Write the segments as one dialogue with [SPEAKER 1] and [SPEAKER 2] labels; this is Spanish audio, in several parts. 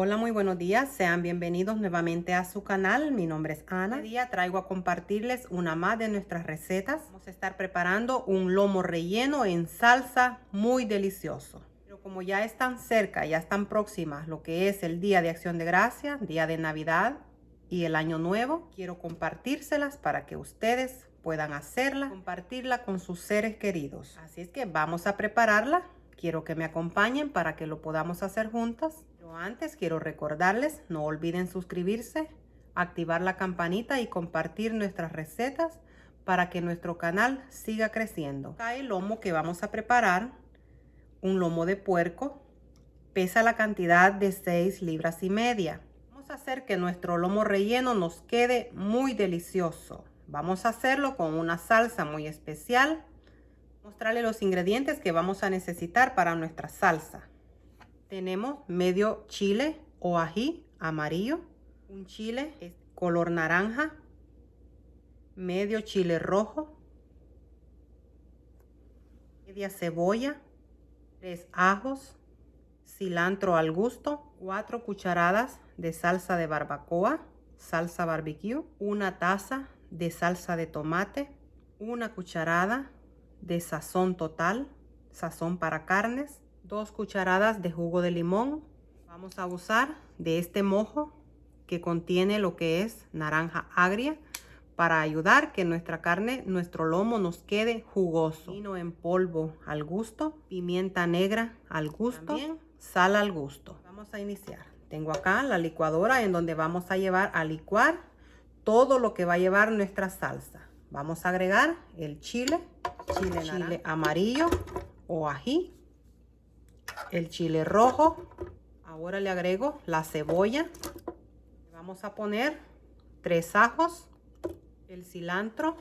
[SPEAKER 1] Hola, muy buenos días. Sean bienvenidos nuevamente a su canal. Mi nombre es Ana. Este día traigo a compartirles una más de nuestras recetas. Vamos a estar preparando un lomo relleno en salsa muy delicioso. Pero como ya están cerca, ya están próximas lo que es el Día de Acción de Gracias, Día de Navidad y el Año Nuevo, quiero compartírselas para que ustedes puedan hacerla, compartirla con sus seres queridos. Así es que vamos a prepararla. Quiero que me acompañen para que lo podamos hacer juntas. Pero antes quiero recordarles, no olviden suscribirse, activar la campanita y compartir nuestras recetas para que nuestro canal siga creciendo. Acá el lomo que vamos a preparar, un lomo de puerco, pesa la cantidad de 6 libras y media. Vamos a hacer que nuestro lomo relleno nos quede muy delicioso. Vamos a hacerlo con una salsa muy especial. Mostrarles los ingredientes que vamos a necesitar para nuestra salsa. Tenemos medio chile o ají amarillo, un chile color naranja, medio chile rojo, media cebolla, 3 ajos, cilantro al gusto, 4 cucharadas de salsa de barbacoa, salsa barbecue, una taza de salsa de tomate, una cucharada de sazón total, sazón para carnes, 2 cucharadas de jugo de limón. Vamos a usar de este mojo que contiene lo que es naranja agria para ayudar que nuestra carne, nuestro lomo nos quede jugoso. Vino en polvo al gusto, pimienta negra al gusto, también sal al gusto. Vamos a iniciar. Tengo acá la licuadora en donde vamos a llevar a licuar todo lo que va a llevar nuestra salsa. Vamos a agregar el chile amarillo o ají, el chile rojo. Ahora le agrego la cebolla. Vamos a poner 3 ajos, el cilantro.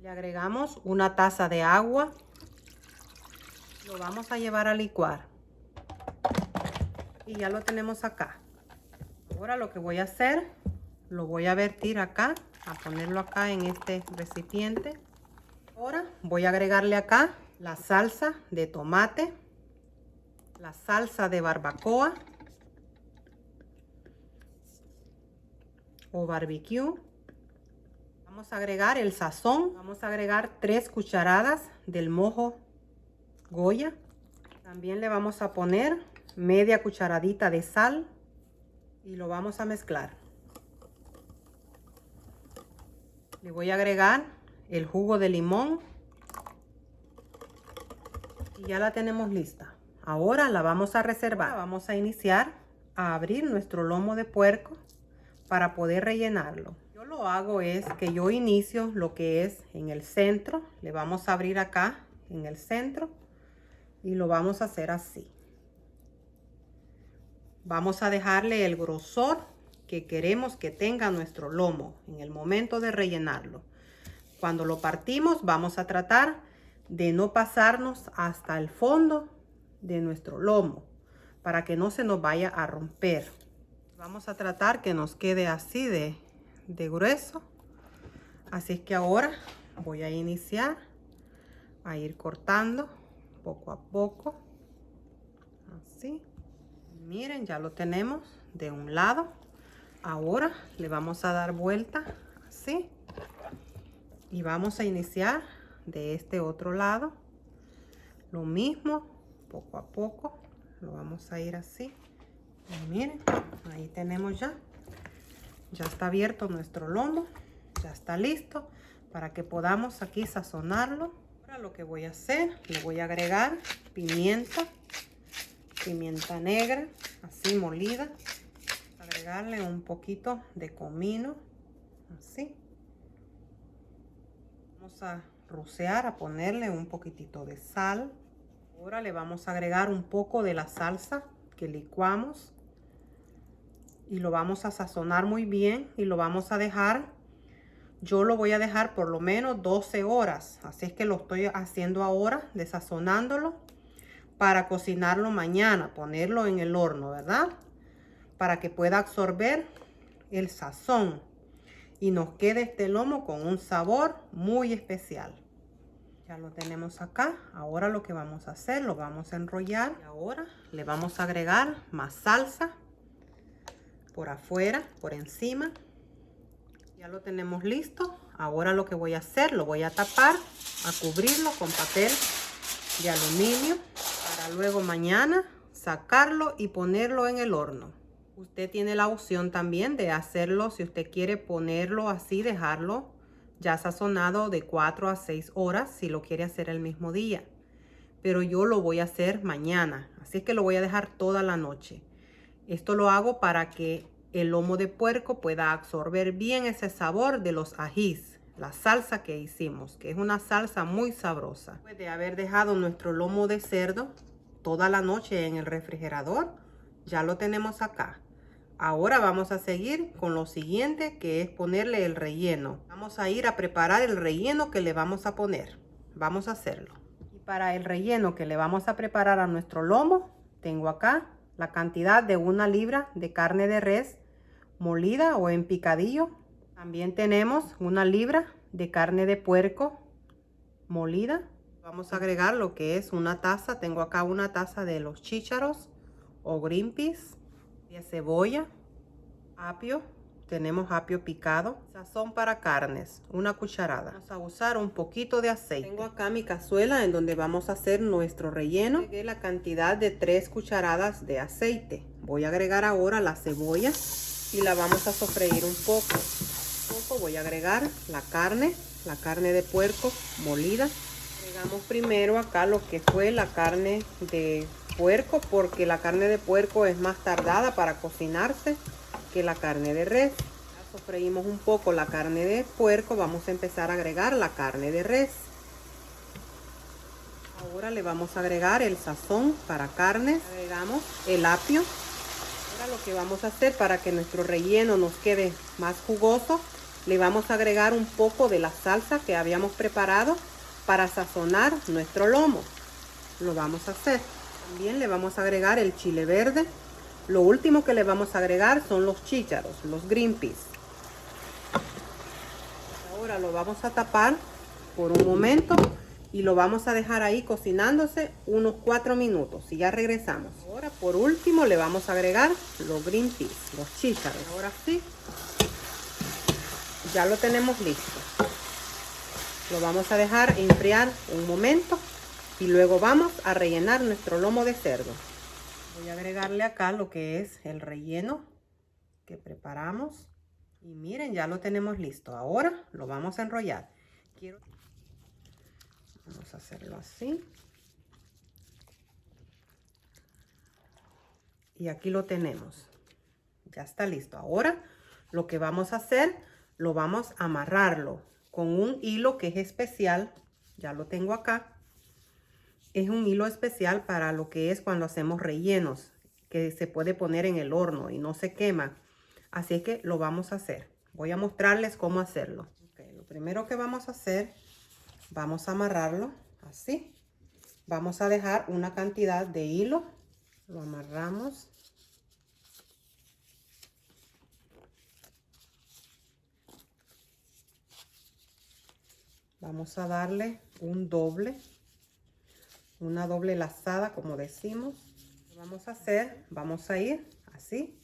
[SPEAKER 1] Le agregamos una taza de agua. Lo vamos a llevar a licuar. Y ya lo tenemos acá. Ahora lo que voy a hacer, lo voy a vertir acá, a ponerlo acá en este recipiente. Ahora voy a agregarle acá la salsa de tomate, la salsa de barbacoa o barbecue. Vamos a agregar el sazón. Vamos a agregar 3 cucharadas del mojo Goya. También le vamos a poner media cucharadita de sal y lo vamos a mezclar. Le voy a agregar el jugo de limón y ya la tenemos lista. Ahora la vamos a reservar. Vamos a iniciar a abrir nuestro lomo de puerco para poder rellenarlo. Yo lo hago es que yo inicio lo que es en el centro. Le vamos a abrir acá en el centro y lo vamos a hacer así. Vamos a dejarle el grosor que queremos que tenga nuestro lomo en el momento de rellenarlo. Cuando lo partimos vamos a tratar de no pasarnos hasta el fondo de nuestro lomo para que no se nos vaya a romper. Vamos a tratar que nos quede así de grueso. Así es que ahora voy a iniciar a ir cortando poco a poco. Así. Miren, ya lo tenemos de un lado. Ahora le vamos a dar vuelta así. Y vamos a iniciar de este otro lado. Lo mismo, poco a poco. Lo vamos a ir así. Y miren, ahí tenemos ya. Ya está abierto nuestro lomo. Ya está listo para que podamos aquí sazonarlo. Ahora lo que voy a hacer, le voy a agregar pimienta negra, así molida. Agregarle un poquito de comino, así. Vamos a rociar, a ponerle un poquitito de sal. Ahora le vamos a agregar un poco de la salsa que licuamos y lo vamos a sazonar muy bien y lo vamos a dejar. Yo lo voy a dejar por lo menos 12 horas, así es que lo estoy haciendo ahora, desazonándolo para cocinarlo mañana, ponerlo en el horno, ¿verdad? Para que pueda absorber el sazón y nos quede este lomo con un sabor muy especial. Ya lo tenemos acá. Ahora lo que vamos a hacer, lo vamos a enrollar. Y ahora le vamos a agregar más salsa. por afuera, por encima. Ya lo tenemos listo. Ahora lo que voy a hacer, lo voy a tapar, a cubrirlo con papel de aluminio para luego mañana sacarlo y ponerlo en el horno. Usted tiene la opción también de hacerlo, si usted quiere ponerlo así, dejarlo ya sazonado de 4 a 6 horas si lo quiere hacer el mismo día. Pero yo lo voy a hacer mañana, así es que lo voy a dejar toda la noche. Esto lo hago para que el lomo de puerco pueda absorber bien ese sabor de los ajís, la salsa que hicimos, que es una salsa muy sabrosa. Después de haber dejado nuestro lomo de cerdo toda la noche en el refrigerador, ya lo tenemos acá. Ahora vamos a seguir con lo siguiente, que es ponerle el relleno. Vamos a ir a preparar el relleno que le vamos a poner. Vamos a hacerlo. Y para el relleno que le vamos a preparar a nuestro lomo, tengo acá la cantidad de 1 libra de carne de res molida o en picadillo. También tenemos 1 libra de carne de puerco molida. Vamos a agregar lo que es una taza. Tengo acá una taza de los chícharos o green peas, de cebolla, apio. Tenemos apio picado, sazón para carnes, 1 cucharada. Vamos a usar un poquito de aceite. Tengo acá mi cazuela en donde vamos a hacer nuestro relleno. Agregué la cantidad de 3 cucharadas de aceite. Voy a agregar ahora la cebolla y la vamos a sofreír un poco. Voy a agregar la carne de puerco molida. Agregamos primero acá lo que fue la carne de puerco, porque la carne de puerco es más tardada para cocinarse que la carne de res. Ya sofreímos un poco la carne de puerco, vamos a empezar a agregar la carne de res. Ahora le vamos a agregar el sazón para carnes, agregamos el apio. Ahora lo que vamos a hacer para que nuestro relleno nos quede más jugoso, le vamos a agregar un poco de la salsa que habíamos preparado para sazonar nuestro lomo. Lo vamos a hacer. También le vamos a agregar el chile verde. Lo último que le vamos a agregar son los chícharos, los green peas. Ahora lo vamos a tapar por un momento y lo vamos a dejar ahí cocinándose unos 4 minutos y ya regresamos. Ahora por último le vamos a agregar los green peas, los chícharos. Ahora sí, ya lo tenemos listo. Lo vamos a dejar enfriar un momento y luego vamos a rellenar nuestro lomo de cerdo. Voy a agregarle acá lo que es el relleno que preparamos. Y miren, ya lo tenemos listo. Ahora lo vamos a enrollar. Vamos a hacerlo así. Y aquí lo tenemos. Ya está listo. Ahora lo que vamos a hacer, lo vamos a amarrarlo con un hilo que es especial. Ya lo tengo acá. Es un hilo especial para lo que es cuando hacemos rellenos, que se puede poner en el horno y no se quema. Así es que lo vamos a hacer. Voy a mostrarles cómo hacerlo. Okay, lo primero que vamos a hacer, vamos a amarrarlo así. Vamos a dejar una cantidad de hilo. Lo amarramos. Vamos a darle una doble lazada, como decimos. Lo vamos a hacer, vamos a ir así,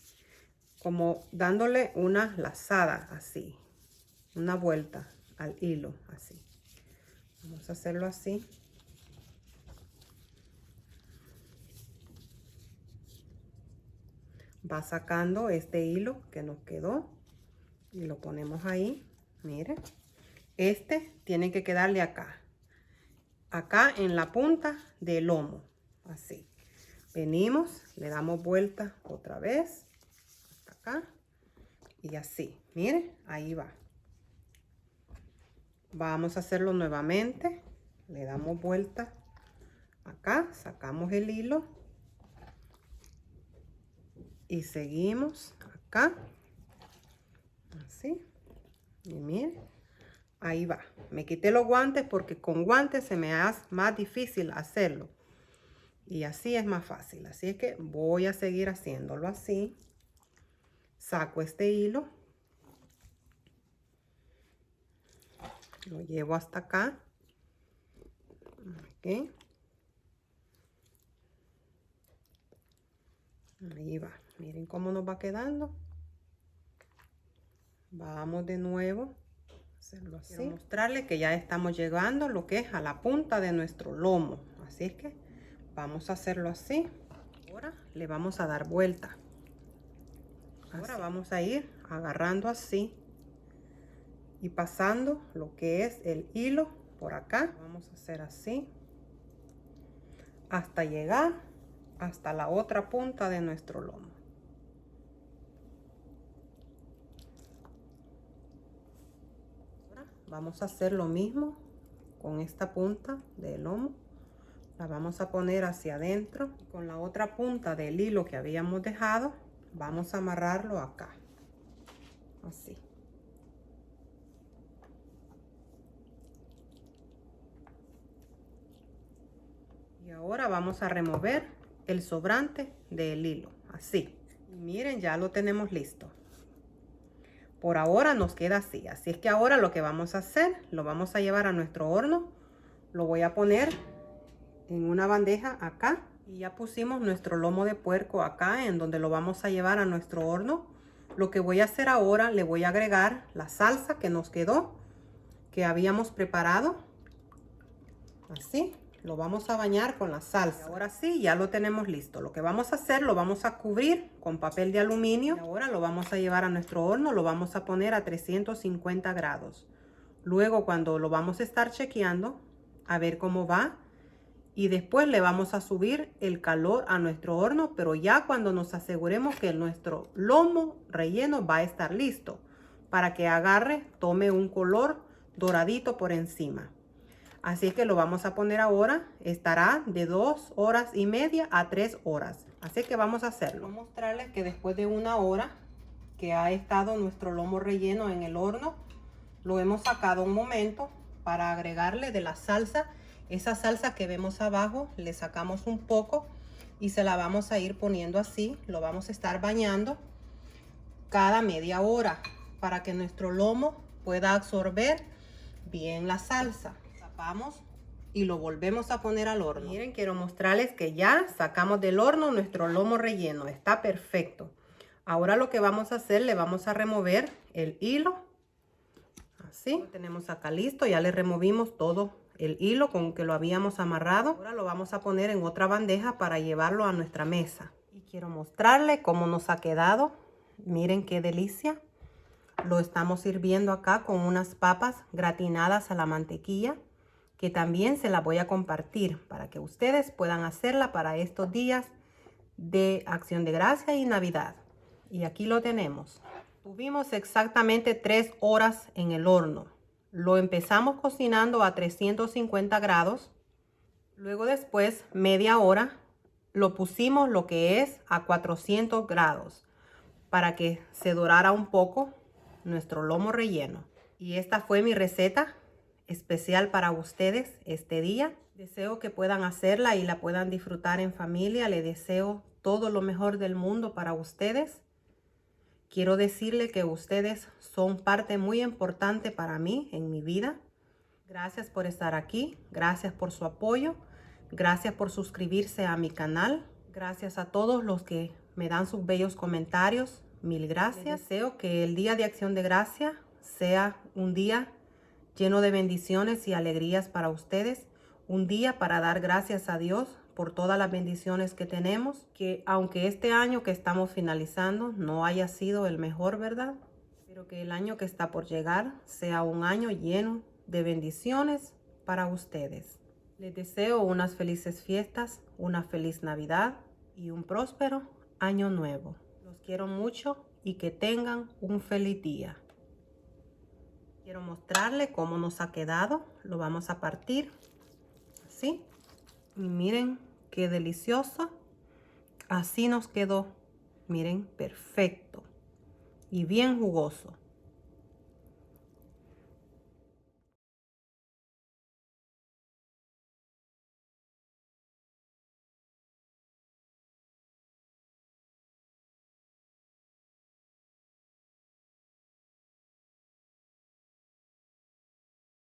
[SPEAKER 1] como dándole una lazada así, una vuelta al hilo así. Vamos a hacerlo así. Va sacando este hilo que nos quedó y lo ponemos ahí. Miren, este tiene que quedarle acá en la punta del lomo, así. Venimos, le damos vuelta otra vez hasta acá y así. Miren, ahí va. Vamos a hacerlo nuevamente. Le damos vuelta acá, sacamos el hilo y seguimos acá, así. Y miren, ahí va. Me quité los guantes porque con guantes se me hace más difícil hacerlo. Y así es más fácil. Así es que voy a seguir haciéndolo así. Saco este hilo. Lo llevo hasta acá. Ok. Ahí va. Miren cómo nos va quedando. Vamos de nuevo a hacerlo así. Quiero mostrarles que ya estamos llegando lo que es a la punta de nuestro lomo. Así es que vamos a hacerlo así. Ahora le vamos a dar vuelta. Ahora vamos a ir agarrando así y pasando lo que es el hilo por acá. Vamos a hacer así hasta llegar hasta la otra punta de nuestro lomo. Ahora vamos a hacer lo mismo con esta punta del lomo. La vamos a poner hacia adentro. Con la otra punta del hilo que habíamos dejado, vamos a amarrarlo acá. Así. Y ahora vamos a remover el sobrante del hilo. Así. Y miren, ya lo tenemos listo. Por ahora nos queda así. Así es que ahora lo que vamos a hacer, lo vamos a llevar a nuestro horno. Lo voy a poner en una bandeja acá. Y ya pusimos nuestro lomo de puerco acá, en donde lo vamos a llevar a nuestro horno. Lo que voy a hacer ahora, le voy a agregar la salsa que nos quedó, que habíamos preparado. Así, lo vamos a bañar con la salsa. Y ahora sí, ya lo tenemos listo. Lo que vamos a hacer, lo vamos a cubrir con papel de aluminio. Y ahora lo vamos a llevar a nuestro horno, lo vamos a poner a 350 grados. Luego, cuando lo vamos a estar chequeando, a ver cómo va. Y después le vamos a subir el calor a nuestro horno, pero ya cuando nos aseguremos que nuestro lomo relleno va a estar listo, para que agarre, tome un color doradito por encima. Así que lo vamos a poner ahora. Estará de 2 horas y media a 3 horas. Así que vamos a hacerlo. Voy a mostrarles que después de 1 hora que ha estado nuestro lomo relleno en el horno, lo hemos sacado un momento para agregarle de la salsa. Esa salsa que vemos abajo, le sacamos un poco y se la vamos a ir poniendo así. Lo vamos a estar bañando cada media hora para que nuestro lomo pueda absorber bien la salsa. Tapamos y lo volvemos a poner al horno. Miren, quiero mostrarles que ya sacamos del horno nuestro lomo relleno. Está perfecto. Ahora lo que vamos a hacer, le vamos a remover el hilo. Así, lo tenemos acá listo. Ya le removimos todo el hilo con que lo habíamos amarrado. Ahora lo vamos a poner en otra bandeja para llevarlo a nuestra mesa. Y quiero mostrarle cómo nos ha quedado. Miren qué delicia. Lo estamos sirviendo acá con unas papas gratinadas a la mantequilla, que también se las voy a compartir para que ustedes puedan hacerla para estos días de Acción de Gracia y Navidad. Y aquí lo tenemos. Tuvimos exactamente 3 horas en el horno. Lo empezamos cocinando a 350 grados. Luego después, media hora, lo pusimos lo que es a 400 grados para que se dorara un poco nuestro lomo relleno. Y esta fue mi receta especial para ustedes este día. Deseo que puedan hacerla y la puedan disfrutar en familia. Les deseo todo lo mejor del mundo para ustedes. Quiero decirle que ustedes son parte muy importante para mí en mi vida. Gracias por estar aquí. Gracias por su apoyo. Gracias por suscribirse a mi canal. Gracias a todos los que me dan sus bellos comentarios. Mil gracias. Deseo que el Día de Acción de Gracia sea un día lleno de bendiciones y alegrías para ustedes. Un día para dar gracias a Dios por todas las bendiciones que tenemos, que aunque este año que estamos finalizando no haya sido el mejor, ¿verdad? Pero que el año que está por llegar sea un año lleno de bendiciones para ustedes. Les deseo unas felices fiestas, una feliz Navidad y un próspero año nuevo. Los quiero mucho y que tengan un feliz día. Quiero mostrarles cómo nos ha quedado. Lo vamos a partir así. Y miren qué delicioso. Así nos quedó. Miren, perfecto. Y bien jugoso.